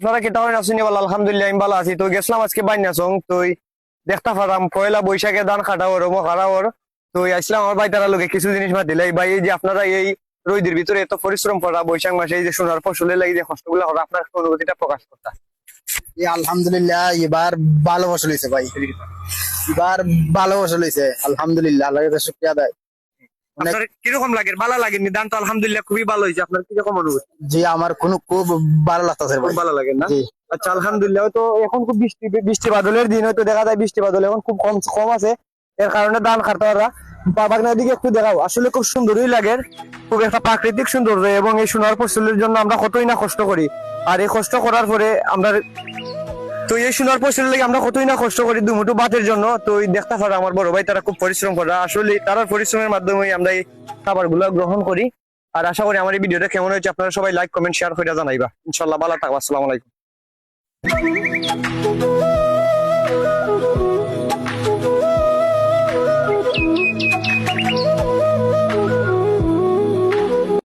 আপনারা কেটা করেন আছেন বল? আলহামদুলিল্লাহ আমি ভালো আছি। তো গেছিলাম আজকে বাইনা সং তুই দেখতে পারাম পয়লা বৈশাখে ধান কাটাওর মো কাটাওর। তো আসলাম আমার ভাই তারা লোকে কিছু জিনিস মা দিলাই ভাই, এই যে আপনারা এই রোদের ভিতরে এত পরিশ্রম করা বৈশাখ মাসে এই যে সোনার ফসলের লাগি যে কষ্টগুলো করা, আপনার অনুভূতিটা প্রকাশ করতা। আলহামদুলিল্লাহ এবার ভালো ফসল হয়েছে ভাই, এবার ভালো ফসল হয়েছে আলহামদুলিল্লাহ, আল্লাহর কাছে শুকরিয়া দেয়। আপনার কিরকম লাগে? ভালো লাগেনি? ধান তো আলহামদুলিল্লাহ খুবই ভালো হয়েছে, আপনার কিরকম অনুভূতি? জি আমার খুব ভালো লাগতেছে খুব ভাই। ভালো লাগে না? জি আচ্ছা আলহামদুলিল্লাহ। তো এখন খুব বৃষ্টি বৃষ্টি বাদলের দিন, হয়তো দেখা যায় বৃষ্টি বাদল এখন খুব কম কম আছে, এর কারণে ধান কাটতে পারা। বাগানের দিকে একটু দেখাও, আসলে খুব সুন্দরই লাগে, খুব একটা প্রাকৃতিক সৌন্দর্য। এবং এই সোনার ফসলের জন্য আমরা কতই না কষ্ট করি, আর এই কষ্ট করার পরে আমরা তো এই সোনার ফসলের লাগে আমরা কতই না কষ্ট করি দুমুঠো ভাতের জন্য। তো এই দেখতে পারা আমার বড় ভাই তারা খুব পরিশ্রম করা, আসলে তারা পরিশ্রমের মাধ্যমে আমরা এই খাবার গুলা গ্রহণ করি। আর আশা করি আমার এই ভিডিওটা কেমন হয়েছে আপনারা সবাই লাইক কমেন্ট শেয়ার করে জানাইবা। ইনশাল্লাহ ভালো থাকবা। আসসালামু আলাইকুম।